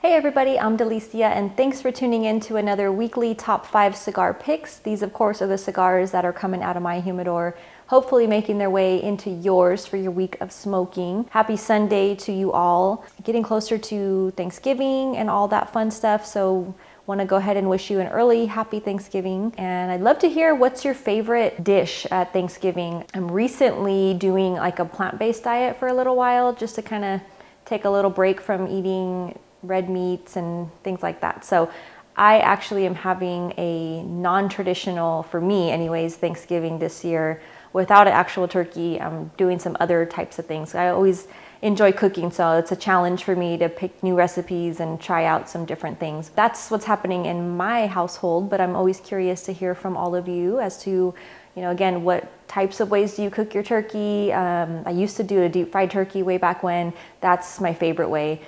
Hey everybody, I'm Delicia and thanks for tuning in to another weekly top 5 cigar picks. These of course are the cigars that are coming out of my humidor, hopefully making their way into yours for your week of smoking. Happy Sunday to you all. Getting closer to Thanksgiving and all that fun stuff, so want to go ahead and wish you an early happy Thanksgiving. And I'd love to hear what's your favorite dish at Thanksgiving. I'm recently doing like a plant-based diet for a little while just to kind of take a little break from eating red meats and things like that. So I actually am having a non-traditional, for me anyways, Thanksgiving this year without an actual turkey. I'm doing some other types of things. I always enjoy cooking, so it's a challenge for me to pick new recipes and try out some different things. That's what's happening in my household, but I'm always curious to hear from all of you as to, again, what types of ways do you cook your turkey? I used to do a deep fried turkey way back when. That's my favorite way.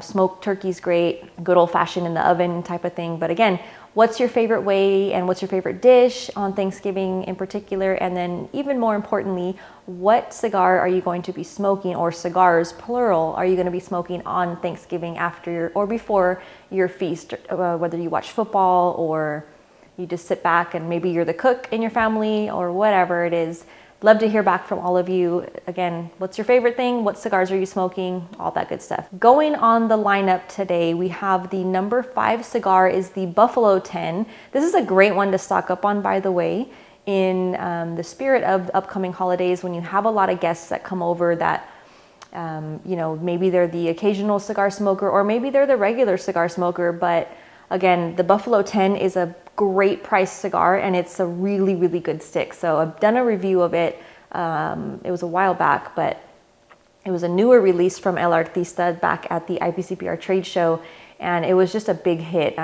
Smoked turkey's great, good old fashioned in the oven type of thing. But again, what's your favorite way and what's your favorite dish on Thanksgiving in particular? And then even more importantly, what cigar are you going to be smoking, or cigars, plural, are you going to be smoking on Thanksgiving after or before your feast, whether you watch football or you just sit back and maybe you're the cook in your family or whatever it is. Love to hear back from all of you. Again, what's your favorite thing? What cigars are you smoking? All that good stuff. Going on the lineup today, we have the number 5 cigar is the Buffalo 10. This is a great one to stock up on, by the way, in the spirit of the upcoming holidays when you have a lot of guests that come over that, maybe they're the occasional cigar smoker or maybe they're the regular cigar smoker. But again, the Buffalo 10 is a great price cigar and it's a really, really good stick. So I've done a review of it. It was a while back, but it was a newer release from El Artista back at the IPCPR trade show. And it was just a big hit.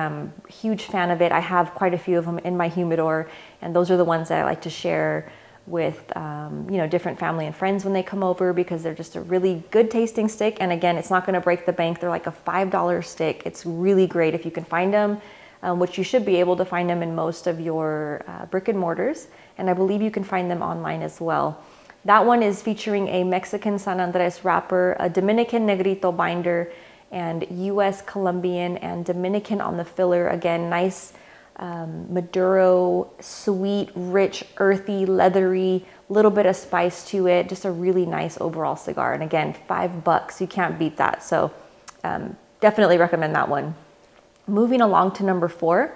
Huge fan of it. I have quite a few of them in my humidor. And those are the ones that I like to share with, different family and friends when they come over, because they're just a really good tasting stick. And again, it's not going to break the bank. They're like a $5 stick. It's really great if you can find them. Which you should be able to find them in most of your brick and mortars. And I believe you can find them online as well. That one is featuring a Mexican San Andres wrapper, a Dominican Negrito binder, and US Colombian and Dominican on the filler. Again, nice Maduro, sweet, rich, earthy, leathery, little bit of spice to it. Just a really nice overall cigar. And again, $5, you can't beat that. So definitely recommend that one. Moving along to number 4,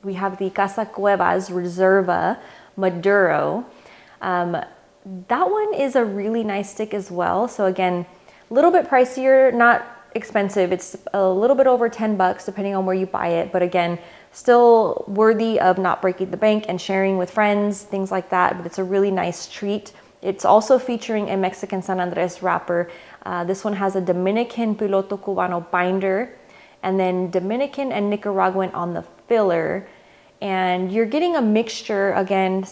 we have the Casa Cuevaas Reserva Maduro. That one is a really nice stick as well. So again, a little bit pricier, not expensive. It's a little bit over $10 depending on where you buy it. But again, still worthy of not breaking the bank and sharing with friends, things like that. But it's a really nice treat. It's also featuring a Mexican San Andres wrapper. This one has a Dominican Piloto Cubano binder, and then Dominican and Nicaraguan on the filler. And you're getting a mixture, again,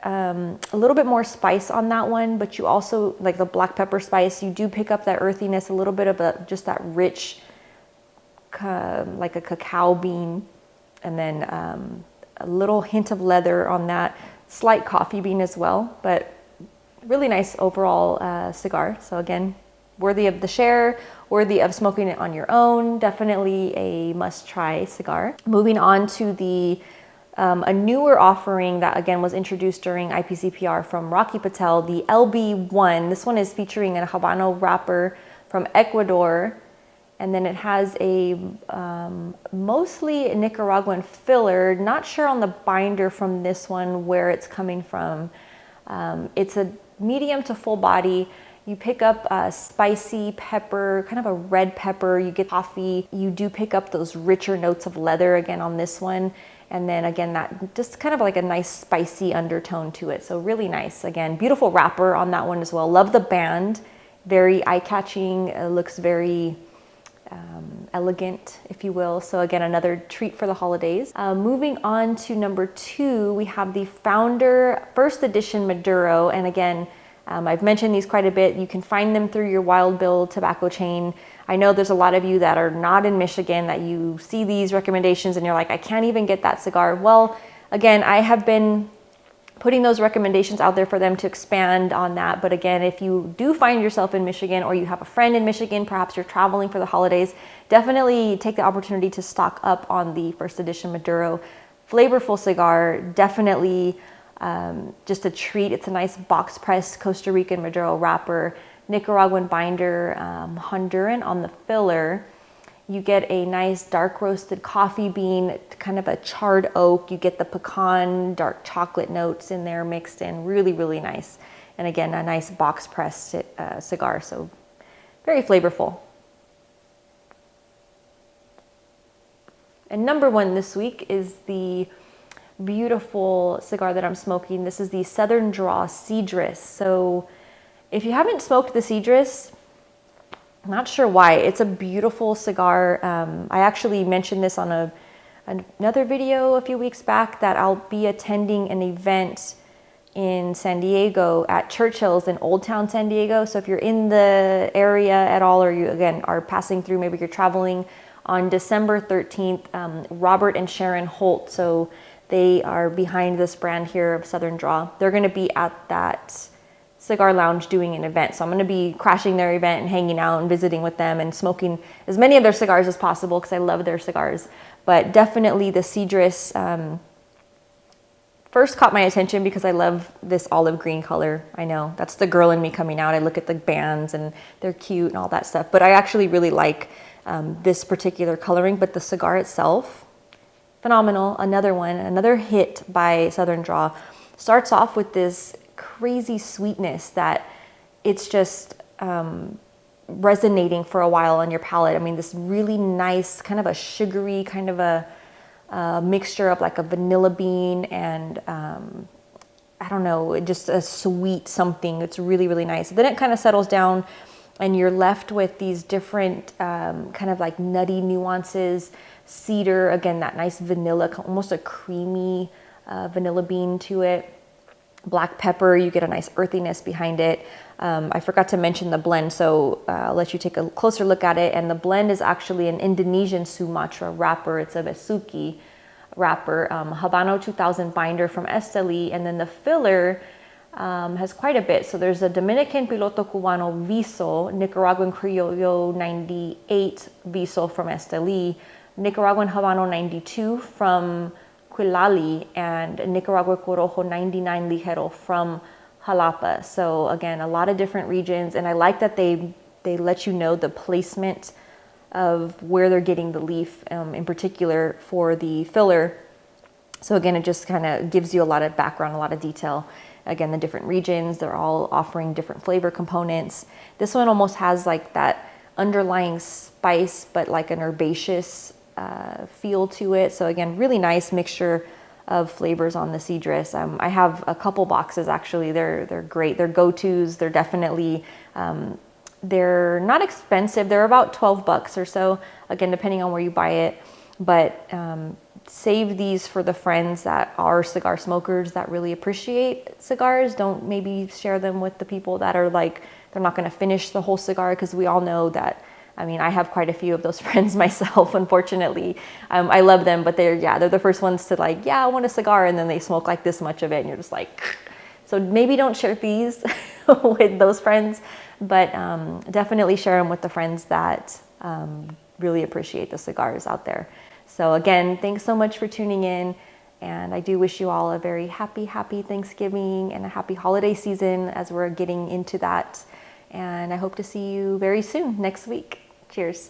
a little bit more spice on that one, but you also, like the black pepper spice, you do pick up that earthiness, a little bit of just that rich, like a cacao bean, and then a little hint of leather on that, slight coffee bean as well, but really nice overall cigar. So again, worthy of the share, worthy of smoking it on your own. Definitely a must-try cigar. Moving on to the a newer offering that again was introduced during IPCPR from Rocky Patel, the LB1. This one is featuring a Habano wrapper from Ecuador, and then it has a mostly Nicaraguan filler. Not sure on the binder from this one where it's coming from. It's a medium to full body. You pick up a spicy pepper, kind of a red pepper. You get coffee. You do pick up those richer notes of leather again on this one. And then again, that just kind of like a nice spicy undertone to it. So really nice. Again, beautiful wrapper on that one as well. Love the band. Very eye-catching. It looks very elegant, if you will. So again, another treat for the holidays. Moving on to number 2, we have the Founder First Edition Maduro. And again, I've mentioned these quite a bit. You can find them through your Wild Bill tobacco chain. I know there's a lot of you that are not in Michigan that you see these recommendations and you're like, I can't even get that cigar. Well, again, I have been putting those recommendations out there for them to expand on that. But again, if you do find yourself in Michigan or you have a friend in Michigan, perhaps you're traveling for the holidays, definitely take the opportunity to stock up on the first edition Maduro. Flavorful cigar, definitely just a treat. It's a nice box press Costa Rican Maduro wrapper, Nicaraguan binder, Honduran on the filler. You get a nice dark roasted coffee bean, kind of a charred oak. You get the pecan, dark chocolate notes in there mixed in. Really, really nice. And again, a nice box pressed cigar. So very flavorful. And number one this week is the beautiful cigar that I'm smoking. This is the Southern Draw Cedrus. So if you haven't smoked the Cedrus, I'm not sure why. It's a beautiful cigar. I actually mentioned this on another video a few weeks back that I'll be attending an event in San Diego at Churchill's in Old Town San Diego. So if you're in the area at all, or you again are passing through, maybe you're traveling, on December 13th, Robert and Sharon Holt, so they are behind this brand here of Southern Draw. They're going to be at that cigar lounge doing an event. So I'm going to be crashing their event and hanging out and visiting with them and smoking as many of their cigars as possible because I love their cigars. But definitely the Cedrus first caught my attention because I love this olive green color. I know that's the girl in me coming out. I look at the bands and they're cute and all that stuff. But I actually really like this particular coloring. But the cigar itself, phenomenal. Another hit by Southern Draw. Starts off with this crazy sweetness that it's just resonating for a while on your palate. I mean, this really nice kind of a sugary kind of a mixture of like a vanilla bean and I don't know, just a sweet something. It's really, really nice. Then it kind of settles down and you're left with these different kind of like nutty nuances. Cedar, again, that nice vanilla, almost a creamy vanilla bean to it. Black pepper, you get a nice earthiness behind it. I forgot to mention the blend, so I'll let you take a closer look at it. And the blend is actually an Indonesian Sumatra wrapper. It's a Besuki wrapper, Habano 2000 binder from Esteli, and then the filler has quite a bit. So there's a Dominican Piloto Cubano Viso, Nicaraguan Criollo 98 Viso from Esteli, Nicaraguan Habano 92 from Quilali, and Nicaragua Corojo 99 Ligero from Jalapa. So again, a lot of different regions, and I like that they let you know the placement of where they're getting the leaf, in particular for the filler. So again, it just kind of gives you a lot of background, a lot of detail. Again, the different regions, they're all offering different flavor components. This one almost has like that underlying spice, but like an herbaceous feel to it. So again, really nice mixture of flavors on the Cedrus. I have a couple boxes actually. They're great. They're go-tos. They're definitely they're not expensive. They're about $12 or so. Again, depending on where you buy it. But save these for the friends that are cigar smokers that really appreciate cigars. Don't maybe share them with the people that are like they're not going to finish the whole cigar, because we all know that. I mean, I have quite a few of those friends myself, unfortunately. I love them, but they're the first ones to like, yeah, I want a cigar, and then they smoke like this much of it, and you're just like, so maybe don't share these with those friends, but definitely share them with the friends that really appreciate the cigars out there. So again, thanks so much for tuning in, and I do wish you all a very happy Thanksgiving and a happy holiday season as we're getting into that, and I hope to see you very soon next week. Cheers.